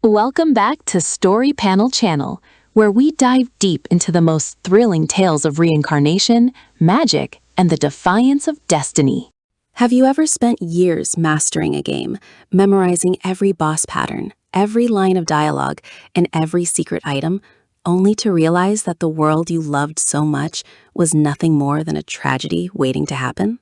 Welcome back to Story Panel Channel, where we dive deep into the most thrilling tales of reincarnation, magic, and the defiance of destiny. Have you ever spent years mastering a game, memorizing every boss pattern, every line of dialogue, and every secret item, only to realize that the world you loved so much was nothing more than a tragedy waiting to happen?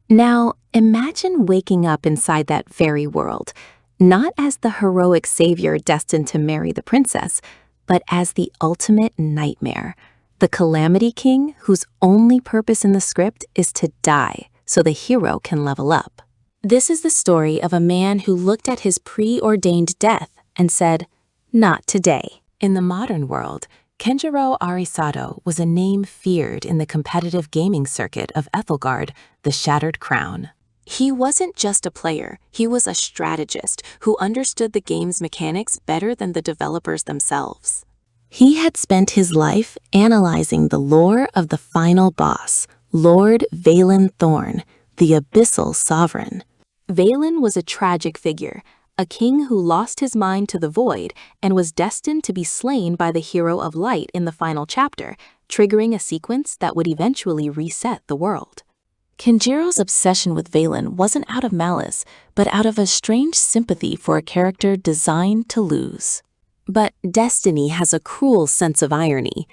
Now, imagine waking up inside that very world, not as the heroic savior destined to marry the princess, but as the ultimate nightmare, the Calamity King whose only purpose in the script is to die so the hero can level up. This is the story of a man who looked at his preordained death and said, "Not today." In the modern world, Kenjiro Arisato was a name feared in the competitive gaming circuit of Ethelgard, the Shattered Crown. He wasn't just a player, he was a strategist who understood the game's mechanics better than the developers themselves. He had spent his life analyzing the lore of the final boss, Lord Valen Thorn, the Abyssal Sovereign. Valen was a tragic figure, a king who lost his mind to the void and was destined to be slain by the hero of light in the final chapter, triggering a sequence that would eventually reset the world. Kenjiro's obsession with Valen wasn't out of malice, but out of a strange sympathy for a character designed to lose. But destiny has a cruel sense of irony.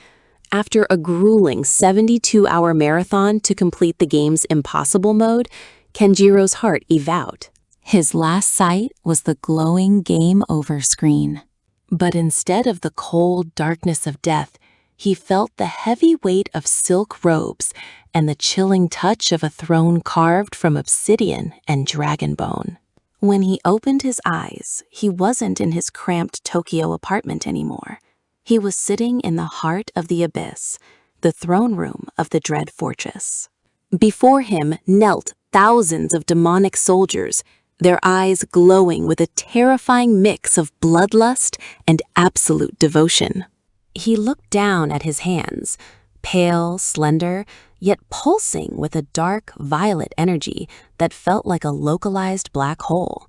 After a grueling 72-hour marathon to complete the game's impossible mode, Kenjiro's heart gave out. His last sight was the glowing game over screen. But instead of the cold darkness of death, he felt the heavy weight of silk robes and the chilling touch of a throne carved from obsidian and dragon bone. When he opened his eyes, he wasn't in his cramped Tokyo apartment anymore. He was sitting in the heart of the abyss, the throne room of the Dread Fortress. Before him knelt thousands of demonic soldiers, their eyes glowing with a terrifying mix of bloodlust and absolute devotion. He looked down at his hands, pale, slender, yet pulsing with a dark, violet energy that felt like a localized black hole.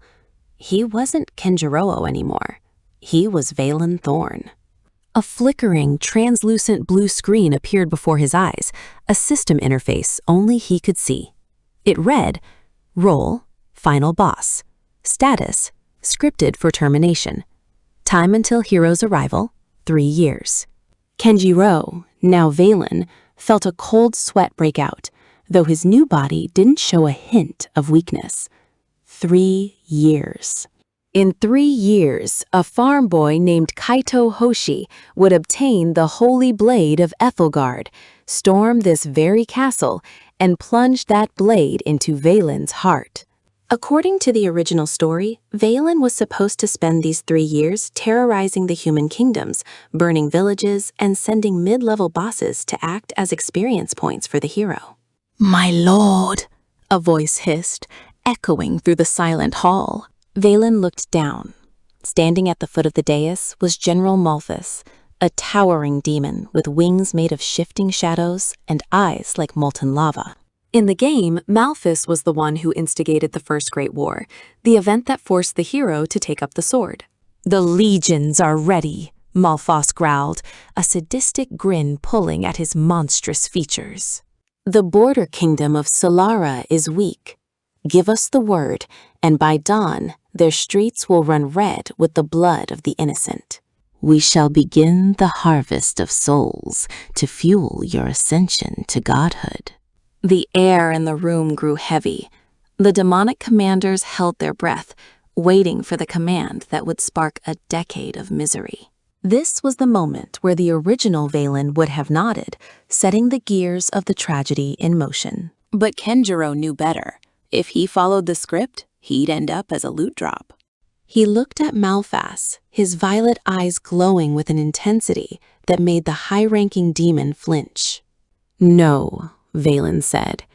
He wasn't Kenjiro anymore. He was Valen Thorn. A flickering, translucent blue screen appeared before his eyes, a system interface only he could see. It read, "Role, Final Boss. Status, Scripted for Termination. Time until hero's arrival, 3 years." Kenjiro, now Valen, felt a cold sweat break out, though his new body didn't show a hint of weakness. 3 years. In 3 years, a farm boy named Kaito Hoshi would obtain the Holy Blade of Ethelgard, storm this very castle, and plunge that blade into Valen's heart. According to the original story, Valen was supposed to spend these 3 years terrorizing the human kingdoms, burning villages, and sending mid-level bosses to act as experience points for the hero. "My lord," a voice hissed, echoing through the silent hall. Valen looked down. Standing at the foot of the dais was General Malthus, a towering demon with wings made of shifting shadows and eyes like molten lava. In the game, Malthus was the one who instigated the First Great War, the event that forced the hero to take up the sword. "The legions are ready," Malthus growled, a sadistic grin pulling at his monstrous features. "The border kingdom of Solara is weak. Give us the word, and by dawn, their streets will run red with the blood of the innocent. We shall begin the harvest of souls to fuel your ascension to godhood." The air in the room grew heavy. The demonic commanders held their breath, waiting for the command that would spark a decade of misery. This was the moment where the original Valen would have nodded, setting the gears of the tragedy in motion. But Kenjiro knew better. If he followed the script, he'd end up as a loot drop. He looked at Malthus, his violet eyes glowing with an intensity that made the high-ranking demon flinch. "No," Valen said.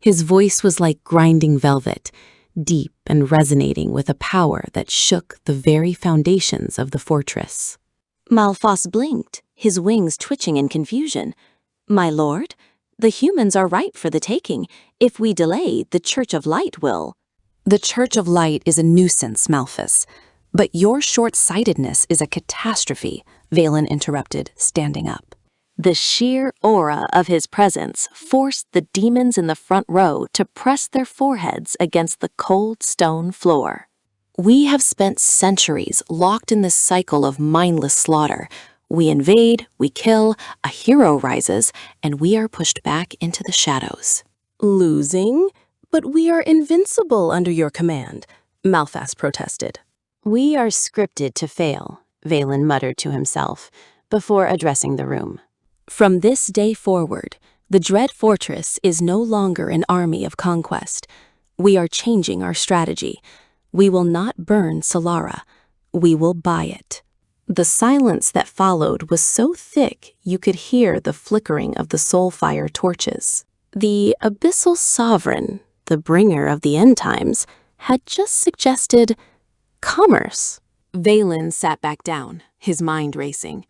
His voice was like grinding velvet, deep and resonating with a power that shook the very foundations of the fortress. Malthus blinked, his wings twitching in confusion. "My lord, the humans are ripe for the taking. If we delay, the Church of Light will." "The Church of Light is a nuisance, Malthus. But your short-sightedness is a catastrophe, Valen interrupted, standing up. The sheer aura of his presence forced the demons in the front row to press their foreheads against the cold stone floor. We have spent centuries locked in this cycle of mindless slaughter. We invade, we kill, a hero rises, and we are pushed back into the shadows. Losing? But we are invincible under your command, Malphas protested. We are scripted to fail, Valen muttered to himself, before addressing the room. From this day forward, the Dread Fortress is no longer an army of conquest. We are changing our strategy. We will not burn Solara. We will buy it. The silence that followed was so thick you could hear the flickering of the soulfire torches. The Abyssal Sovereign, the bringer of the end times, had just suggested commerce. Valen sat back down, his mind racing.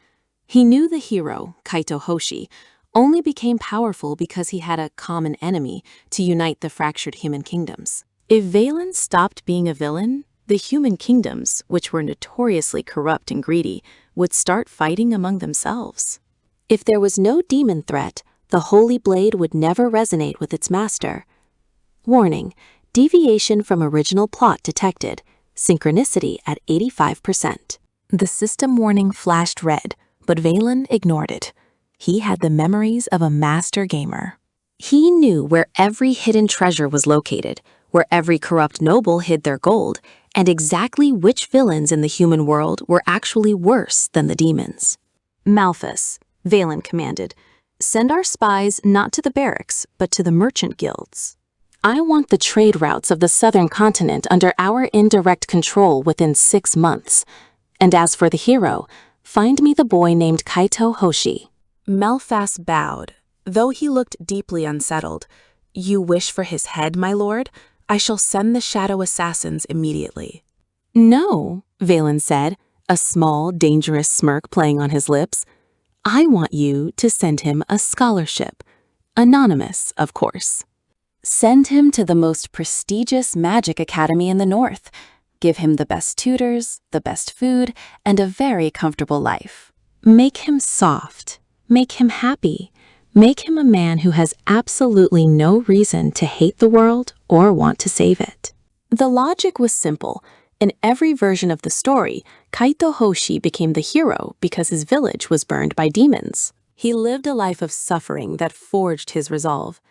He knew the hero, Kaito Hoshi, only became powerful because he had a common enemy to unite the fractured human kingdoms. If Valen stopped being a villain, the human kingdoms, which were notoriously corrupt and greedy, would start fighting among themselves. If there was no demon threat, the Holy Blade would never resonate with its master. Warning: deviation from original plot detected. Synchronicity at 85%. The system warning flashed red, but Valen ignored it. He had the memories of a master gamer. He knew where every hidden treasure was located, where every corrupt noble hid their gold, and exactly which villains in the human world were actually worse than the demons. Malphas, Valen commanded, send our spies not to the barracks, but to the merchant guilds. I want the trade routes of the southern continent under our indirect control within 6 months. And as for the hero, find me the boy named Kaito Hoshi. Malphas bowed, though he looked deeply unsettled. You wish for his head, my lord? I shall send the shadow assassins immediately. No, Valen said, a small, dangerous smirk playing on his lips. I want you to send him a scholarship. Anonymous, of course. Send him to the most prestigious magic academy in the north. Give him the best tutors, the best food, and a very comfortable life. Make him soft. Make him happy. Make him a man who has absolutely no reason to hate the world or want to save it. The logic was simple. In every version of the story, Kaito Hoshi became the hero because his village was burned by demons. He lived a life of suffering that forged his resolve.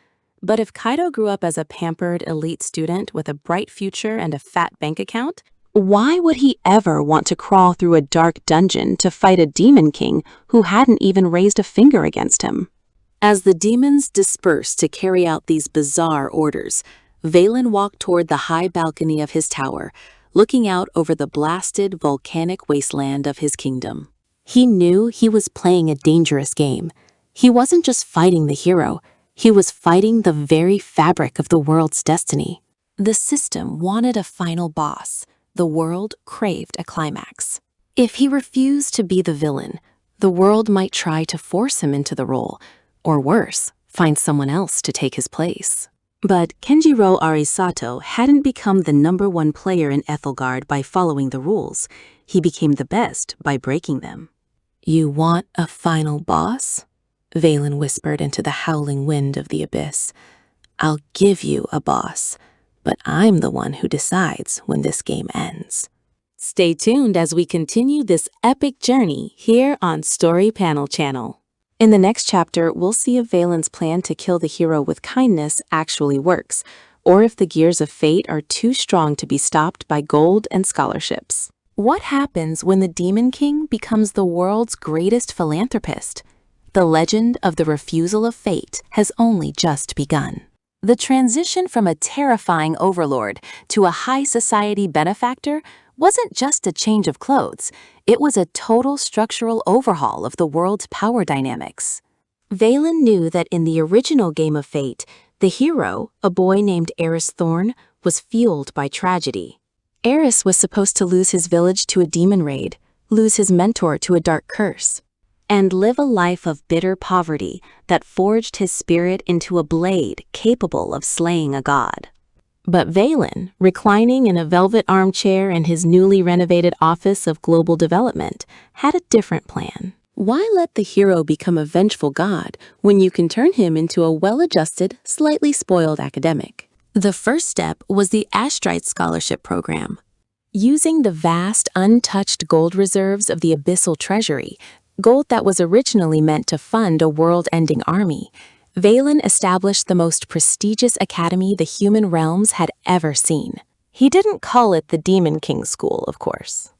But if Kaito grew up as a pampered elite student with a bright future and a fat bank account, why would he ever want to crawl through a dark dungeon to fight a demon king who hadn't even raised a finger against him? As the demons dispersed to carry out these bizarre orders, Valen walked toward the high balcony of his tower, looking out over the blasted volcanic wasteland of his kingdom. He knew he was playing a dangerous game. He wasn't just fighting the hero. He was fighting the very fabric of the world's destiny. The system wanted a final boss. The world craved a climax. If he refused to be the villain, the world might try to force him into the role, or worse, find someone else to take his place. But Kenjiro Arisato hadn't become the #1 player in Ethelgard by following the rules. He became the best by breaking them. You want a final boss? Valen whispered into the howling wind of the abyss. I'll give you a boss, but I'm the one who decides when this game ends. Stay tuned as we continue this epic journey here on Story Panel Channel. In the next chapter, we'll see if Valen's plan to kill the hero with kindness actually works, or if the gears of fate are too strong to be stopped by gold and scholarships. What happens when the Demon King becomes the world's greatest philanthropist? The legend of the refusal of fate has only just begun. The transition from a terrifying overlord to a high society benefactor wasn't just a change of clothes, it was a total structural overhaul of the world's power dynamics. Valen knew that in the original game of fate, the hero, a boy named Eris Thorn, was fueled by tragedy. Eris was supposed to lose his village to a demon raid, lose his mentor to a dark curse, and live a life of bitter poverty that forged his spirit into a blade capable of slaying a god. But Valen, reclining in a velvet armchair in his newly renovated Office of Global Development, had a different plan. Why let the hero become a vengeful god when you can turn him into a well-adjusted, slightly spoiled academic? The first step was the Astrite Scholarship Program. Using the vast, untouched gold reserves of the Abyssal Treasury, gold that was originally meant to fund a world-ending army, Valen established the most prestigious academy the human realms had ever seen. He didn't call it the Demon King School, of course.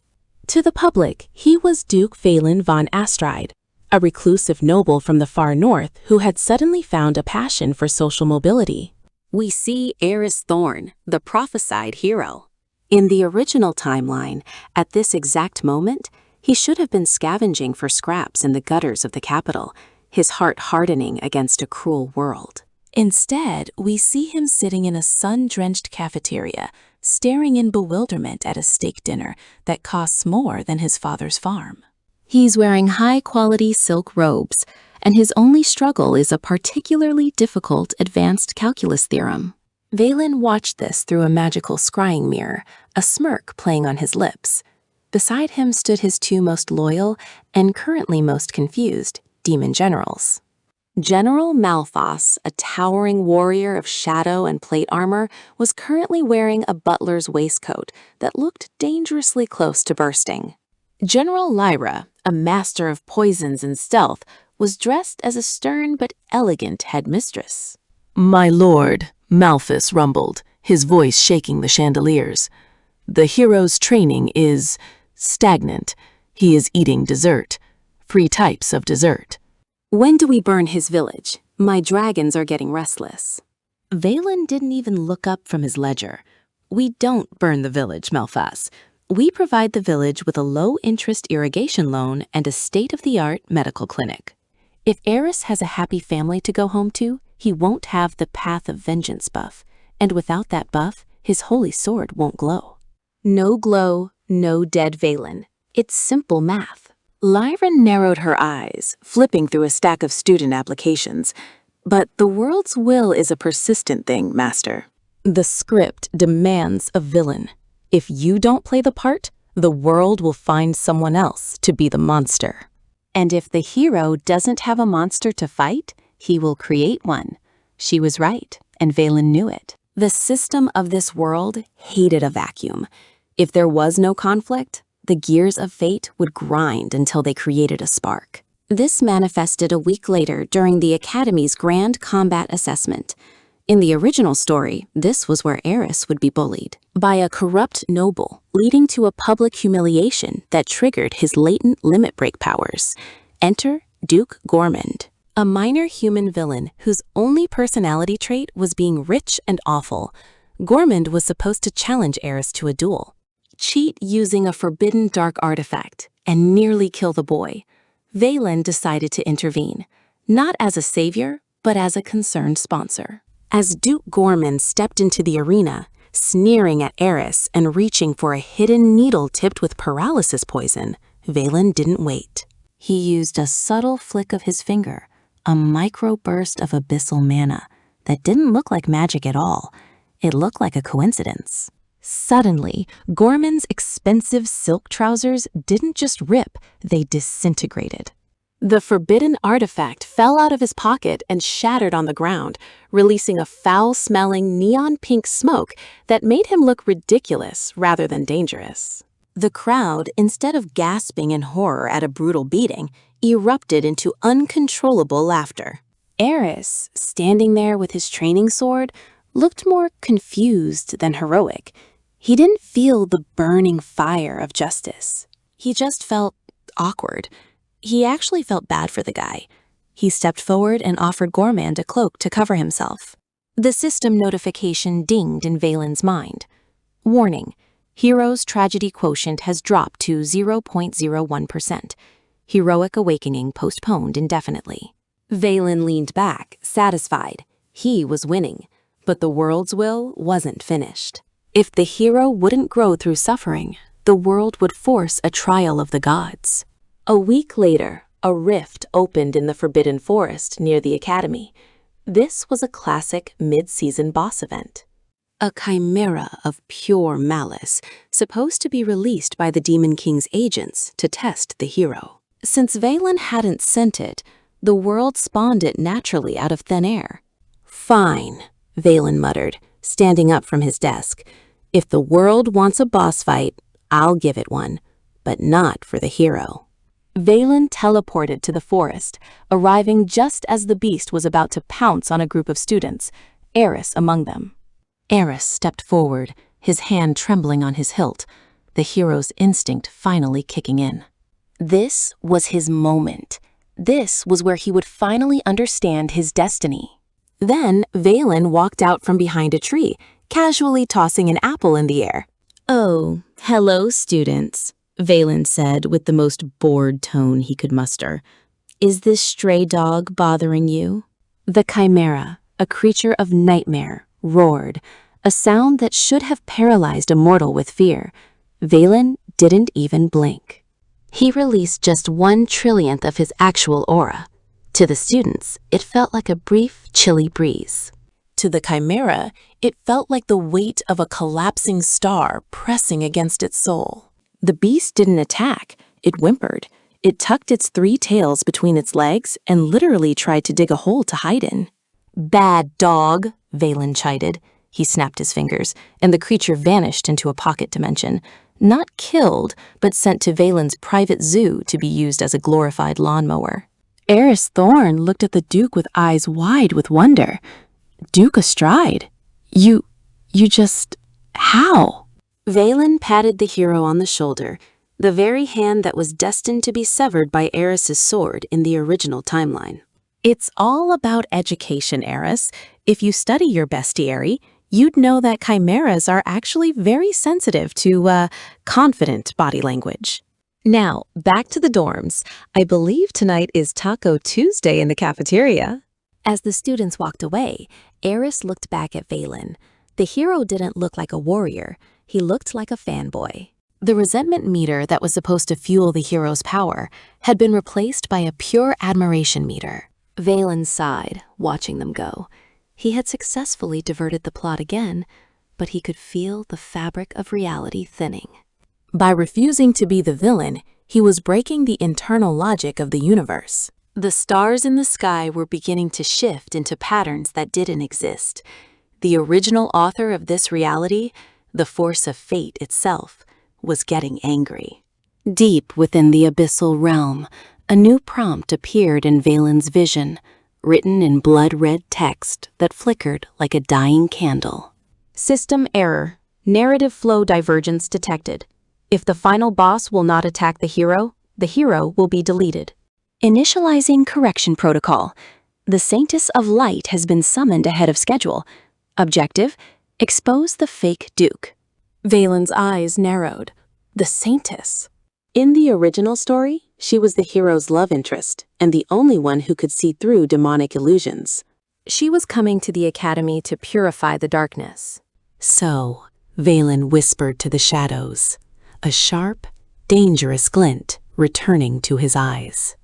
To the public, he was Duke Valen von Astride, a reclusive noble from the far north who had suddenly found a passion for social mobility. We see Eris Thorn, the prophesied hero. In the original timeline, at this exact moment, he should have been scavenging for scraps in the gutters of the capital, his heart hardening against a cruel world. Instead, we see him sitting in a sun-drenched cafeteria, staring in bewilderment at a steak dinner that costs more than his father's farm. He's wearing high-quality silk robes, and his only struggle is a particularly difficult advanced calculus theorem. Valen watched this through a magical scrying mirror, a smirk playing on his lips. Beside him stood his two most loyal and currently most confused demon generals. General Malphas, a towering warrior of shadow and plate armor, was currently wearing a butler's waistcoat that looked dangerously close to bursting. General Lyra, a master of poisons and stealth, was dressed as a stern but elegant headmistress. "My lord," Malphas rumbled, his voice shaking the chandeliers. "The hero's training is stagnant. He is eating dessert. 3 types of dessert." "When do we burn his village? My dragons are getting restless." Valen didn't even look up from his ledger. "We don't burn the village, Malphas. We provide the village with a low-interest irrigation loan and a state-of-the-art medical clinic. If Eris has a happy family to go home to, he won't have the Path of Vengeance buff, and without that buff, his holy sword won't glow." No glow, no dead Valen. It's simple math. Lyra narrowed her eyes, flipping through a stack of student applications. "But the world's will is a persistent thing, Master. The script demands a villain. If you don't play the part, the world will find someone else to be the monster. And if the hero doesn't have a monster to fight, he will create one." She was right, and Valen knew it. The system of this world hated a vacuum. If there was no conflict, the gears of fate would grind until they created a spark. This manifested a week later during the Academy's Grand Combat Assessment. In the original story, this was where Eris would be bullied by a corrupt noble, leading to a public humiliation that triggered his latent limit break powers. Enter Duke Gormand, a minor human villain whose only personality trait was being rich and awful. Gormand was supposed to challenge Eris to a duel, cheat using a forbidden dark artifact, and nearly kill the boy. Valen decided to intervene, not as a savior, but as a concerned sponsor. As Duke Gormand stepped into the arena, sneering at Eris and reaching for a hidden needle tipped with paralysis poison, Valen didn't wait. He used a subtle flick of his finger, a microburst of abyssal mana that didn't look like magic at all. It looked like a coincidence. Suddenly, Gorman's expensive silk trousers didn't just rip, they disintegrated. The forbidden artifact fell out of his pocket and shattered on the ground, releasing a foul-smelling neon pink smoke that made him look ridiculous rather than dangerous. The crowd, instead of gasping in horror at a brutal beating, erupted into uncontrollable laughter. Eris, standing there with his training sword, looked more confused than heroic. He didn't feel the burning fire of justice. He just felt awkward. He actually felt bad for the guy. He stepped forward and offered Gormand a cloak to cover himself. The system notification dinged in Valen's mind. Warning: Hero's tragedy quotient has dropped to 0.01%. Heroic awakening postponed indefinitely. Valen leaned back, satisfied. He was winning, but the world's will wasn't finished. If the hero wouldn't grow through suffering, the world would force a trial of the gods. A week later, a rift opened in the Forbidden Forest near the Academy. This was a classic mid-season boss event. a chimera of pure malice, supposed to be released by the Demon King's agents to test the hero. Since Valen hadn't sent it, the world spawned it naturally out of thin air. "Fine," Valen muttered, standing up from his desk. "If the world wants a boss fight, I'll give it one, but not for the hero." Valen teleported to the forest, arriving just as the beast was about to pounce on a group of students, Eris among them. Eris stepped forward, his hand trembling on his hilt, the hero's instinct finally kicking in. This was his moment. This was where he would finally understand his destiny. Then Valen walked out from behind a tree, casually tossing an apple in the air. "Oh, hello, students," Valen said with the most bored tone he could muster. "Is this stray dog bothering you?" The chimera, a creature of nightmare, roared, a sound that should have paralyzed a mortal with fear. Valen didn't even blink. He released just 1/1,000,000th of his actual aura. To the students, it felt like a brief, chilly breeze. To the chimera, it felt like the weight of a collapsing star pressing against its soul. The beast didn't attack, it whimpered. It tucked its 3 tails between its legs and literally tried to dig a hole to hide in. "Bad dog," Valen chided. He snapped his fingers, and the creature vanished into a pocket dimension. Not killed, but sent to Valen's private zoo to be used as a glorified lawnmower. Eris Thorn looked at the Duke with eyes wide with wonder. "Duke astride? You just... how?" Valen patted the hero on the shoulder, the very hand that was destined to be severed by Eris's sword in the original timeline. "It's all about education, Eris. If you study your bestiary, you'd know that chimeras are actually very sensitive to, confident body language." Now, back to the dorms. I believe tonight is Taco Tuesday in the cafeteria. As the students walked away, Eris looked back at Valen. The hero didn't look like a warrior. He looked like a fanboy. The resentment meter that was supposed to fuel the hero's power had been replaced by a pure admiration meter. Valen sighed, watching them go. He had successfully diverted the plot again, but he could feel the fabric of reality thinning. By refusing to be the villain, he was breaking the internal logic of the universe. The stars in the sky were beginning to shift into patterns that didn't exist. The original author of this reality, the force of fate itself, was getting angry. Deep within the abyssal realm, a new prompt appeared in Valen's vision, written in blood-red text that flickered like a dying candle. "System error. Narrative flow divergence detected. If the final boss will not attack the hero will be deleted. Initializing correction protocol. The Saintess of Light has been summoned ahead of schedule. Objective, expose the fake Duke." Valen's eyes narrowed. The Saintess. In the original story, she was the hero's love interest and the only one who could see through demonic illusions. She was coming to the academy to purify the darkness. "So," Valen whispered to the shadows, a sharp, dangerous glint returning to his eyes.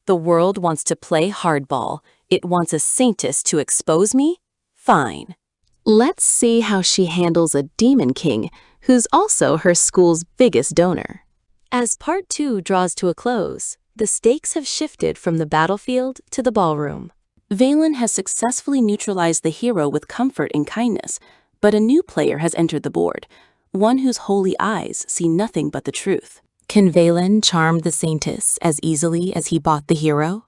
"The world wants to play hardball. It wants a saintess to expose me? Fine. Let's see how she handles a demon king, who's also her school's biggest donor." As Part 2 draws to a close, the stakes have shifted from the battlefield to the ballroom. Valen has successfully neutralized the hero with comfort and kindness, but a new player has entered the board, one whose holy eyes see nothing but the truth. Can Valen charm the Saintess as easily as he bought the hero?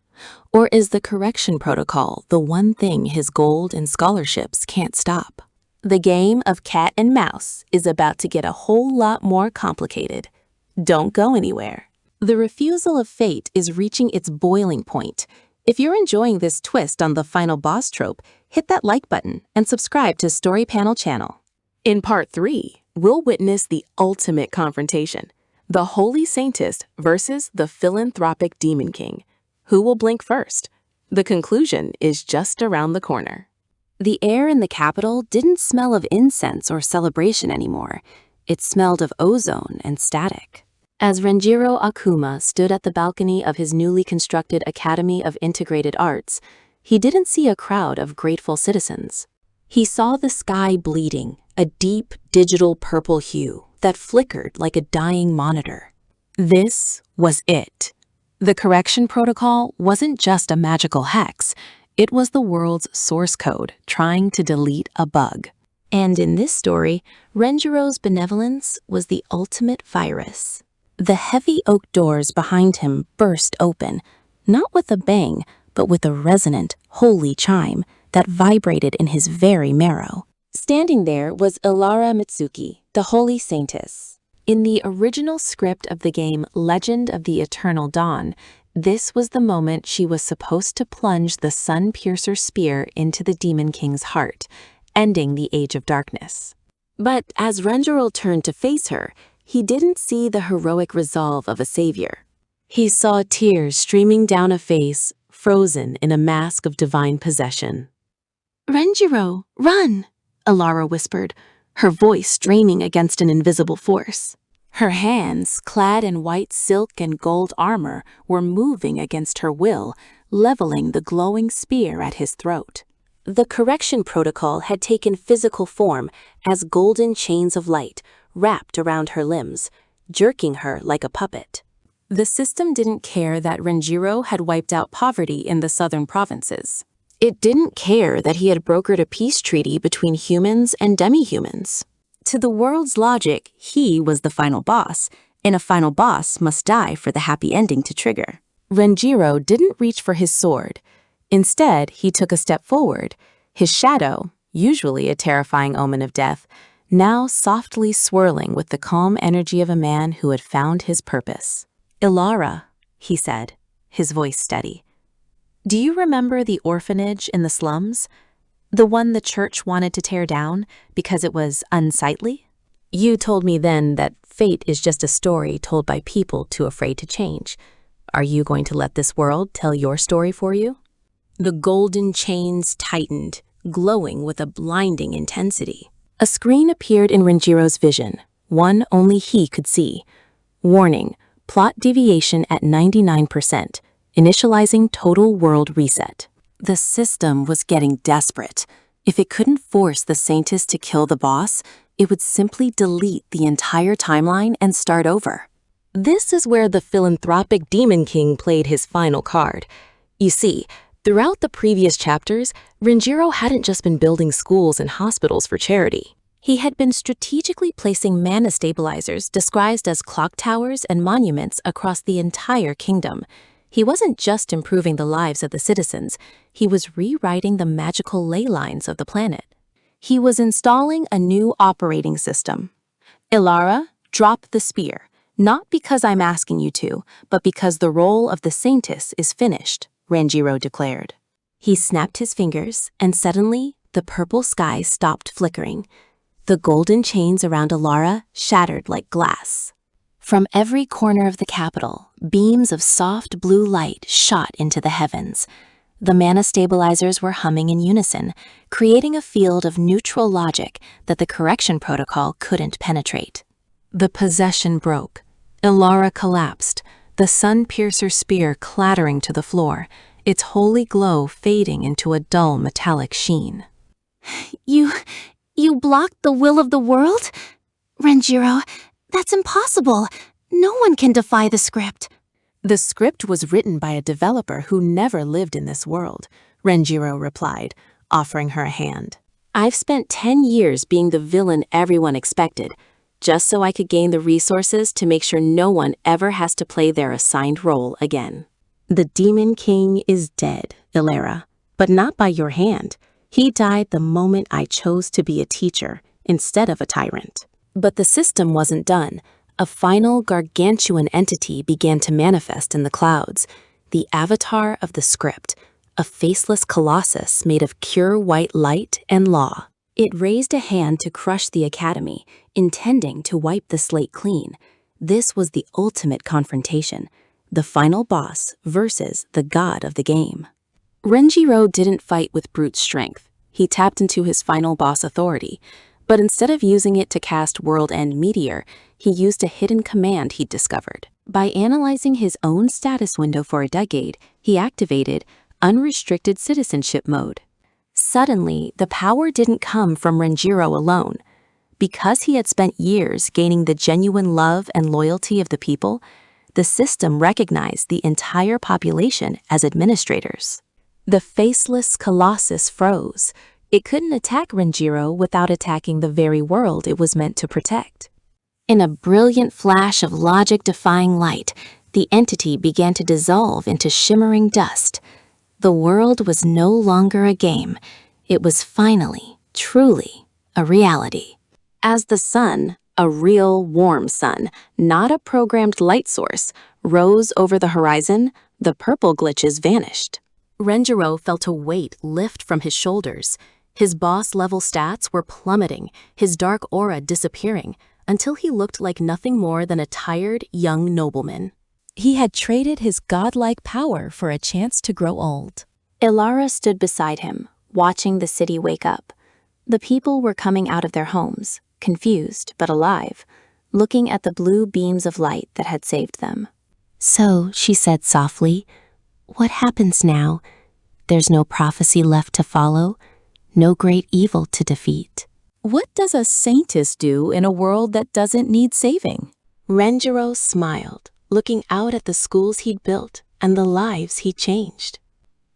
Or is the correction protocol the one thing his gold and scholarships can't stop? The game of cat and mouse is about to get a whole lot more complicated. Don't go anywhere. The refusal of fate is reaching its boiling point. If you're enjoying this twist on the final boss trope, hit that like button and subscribe to Story Panel channel. In Part 3, we'll witness the ultimate confrontation, the Holy Saintess versus the philanthropic Demon King. Who will blink first? The conclusion is just around the corner. The air in the capital didn't smell of incense or celebration anymore. It smelled of ozone and static. As Renjiro Akuma stood at the balcony of his newly constructed Academy of Integrated Arts, he didn't see a crowd of grateful citizens. He saw the sky bleeding, a deep digital purple hue that flickered like a dying monitor. This was it. The correction protocol wasn't just a magical hex, it was the world's source code trying to delete a bug. And in this story, Renjiro's benevolence was the ultimate virus. The heavy oak doors behind him burst open, not with a bang, but with a resonant, holy chime that vibrated in his very marrow. Standing there was Ilara Mitsuki, the Holy Saintess. In the original script of the game Legend of the Eternal Dawn, this was the moment she was supposed to plunge the Sun-Piercer spear into the Demon King's heart, ending the Age of Darkness. But as Renjiro turned to face her, he didn't see the heroic resolve of a savior. He saw tears streaming down a face frozen in a mask of divine possession. "Renjiro, run!" Ilara whispered, her voice straining against an invisible force. Her hands, clad in white silk and gold armor, were moving against her will, leveling the glowing spear at his throat. The correction protocol had taken physical form as golden chains of light wrapped around her limbs, jerking her like a puppet. The system didn't care that Renjiro had wiped out poverty in the southern provinces. It didn't care that he had brokered a peace treaty between humans and demi-humans. To the world's logic, he was the final boss, and a final boss must die for the happy ending to trigger. Renjiro didn't reach for his sword. Instead, he took a step forward, his shadow, usually a terrifying omen of death, now softly swirling with the calm energy of a man who had found his purpose. "Ilara," he said, his voice steady. "Do you remember the orphanage in the slums? The one the church wanted to tear down because it was unsightly? You told me then that fate is just a story told by people too afraid to change. Are you going to let this world tell your story for you?" The golden chains tightened, glowing with a blinding intensity. A screen appeared in Renjiro's vision, one only he could see. Warning, plot deviation at 99%. Initializing total world reset. The system was getting desperate. If it couldn't force the Saintess to kill the boss, it would simply delete the entire timeline and start over. This is where the philanthropic Demon King played his final card. You see, throughout the previous chapters, Renjiro hadn't just been building schools and hospitals for charity. He had been strategically placing mana stabilizers disguised as clock towers and monuments across the entire kingdom. He wasn't just improving the lives of the citizens, he was rewriting the magical ley lines of the planet. He was installing a new operating system. "Ilara, drop the spear, not because I'm asking you to, but because the role of the Saintess is finished," Renjiro declared. He snapped his fingers, and suddenly, the purple sky stopped flickering. The golden chains around Ilara shattered like glass. From every corner of the capital, beams of soft blue light shot into the heavens. The mana stabilizers were humming in unison, creating a field of neutral logic that the correction protocol couldn't penetrate. The possession broke. Ilara collapsed, the Sun-Piercer spear clattering to the floor, its holy glow fading into a dull metallic sheen. You blocked the will of the world? Renjiro, that's impossible. No one can defy the script. The script was written by a developer who never lived in this world, Renjiro replied, offering her a hand. I've spent 10 years being the villain everyone expected, just so I could gain the resources to make sure no one ever has to play their assigned role again. The Demon King is dead, Ilara, but not by your hand. He died the moment I chose to be a teacher instead of a tyrant. But the system wasn't done. A final gargantuan entity began to manifest in the clouds, the avatar of the script, a faceless colossus made of pure white light and law. It raised a hand to crush the academy, intending to wipe the slate clean. This was the ultimate confrontation, the final boss versus the god of the game. Renjiro didn't fight with brute strength. He tapped into his final boss authority, but instead of using it to cast World-End Meteor, he used a hidden command he'd discovered. By analyzing his own status window for a decade, he activated Unrestricted Citizenship mode. Suddenly, the power didn't come from Renjiro alone. Because he had spent years gaining the genuine love and loyalty of the people, the system recognized the entire population as administrators. The faceless colossus froze. It couldn't attack Renjiro without attacking the very world it was meant to protect. In a brilliant flash of logic-defying light, the entity began to dissolve into shimmering dust. The world was no longer a game. It was finally, truly, a reality. As the sun, a real warm sun, not a programmed light source, rose over the horizon, the purple glitches vanished. Renjiro felt a weight lift from his shoulders. His boss-level stats were plummeting, his dark aura disappearing, until he looked like nothing more than a tired, young nobleman. He had traded his godlike power for a chance to grow old. Ilara stood beside him, watching the city wake up. The people were coming out of their homes, confused but alive, looking at the blue beams of light that had saved them. "So," she said softly, "what happens now? There's no prophecy left to follow, no great evil to defeat. What does a saintess do in a world that doesn't need saving?" Renjiro smiled, looking out at the schools he'd built and the lives he changed.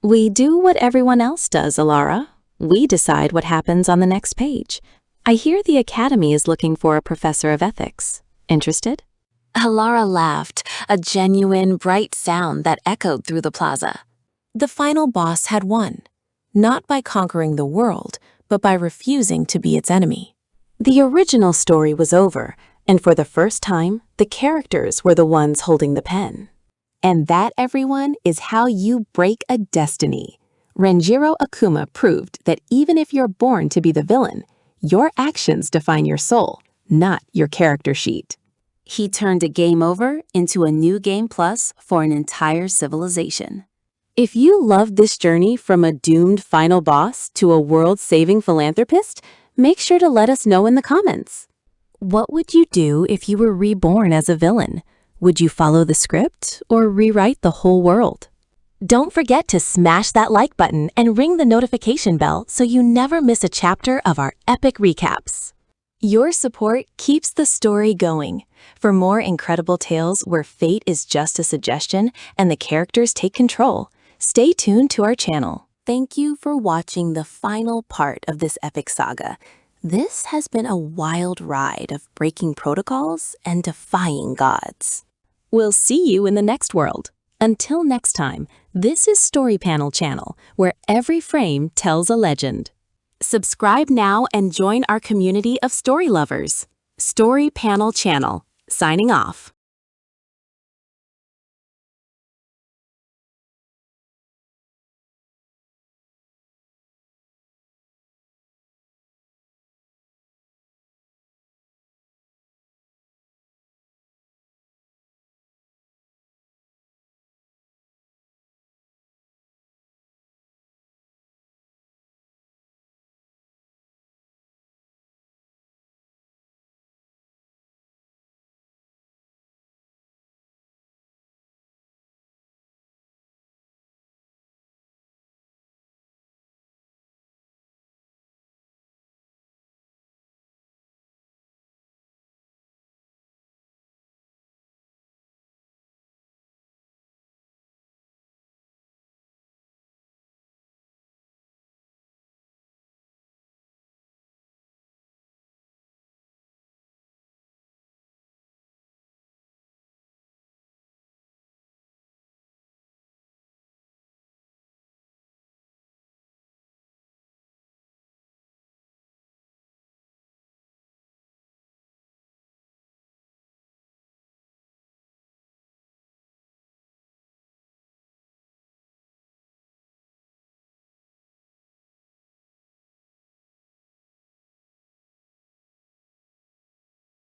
"We do what everyone else does, Ilara. We decide what happens on the next page. I hear the Academy is looking for a professor of ethics. Interested?" Ilara laughed, a genuine, bright sound that echoed through the plaza. The final boss had won, not by conquering the world, but by refusing to be its enemy. The original story was over, and for the first time, the characters were the ones holding the pen. And that, everyone, is how you break a destiny. Renjiro Akuma proved that even if you're born to be the villain, your actions define your soul, not your character sheet. He turned a game over into a new game plus for an entire civilization. If you loved this journey from a doomed final boss to a world-saving philanthropist, make sure to let us know in the comments. What would you do if you were reborn as a villain? Would you follow the script or rewrite the whole world? Don't forget to smash that like button and ring the notification bell so you never miss a chapter of our epic recaps. Your support keeps the story going. For more incredible tales where fate is just a suggestion and the characters take control, stay tuned to our channel. Thank you for watching the final part of this epic saga. This has been a wild ride of breaking protocols and defying gods. We'll see you in the next world. Until next time, this is Story Panel Channel, where every frame tells a legend. Subscribe now and join our community of story lovers. Story Panel Channel, signing off.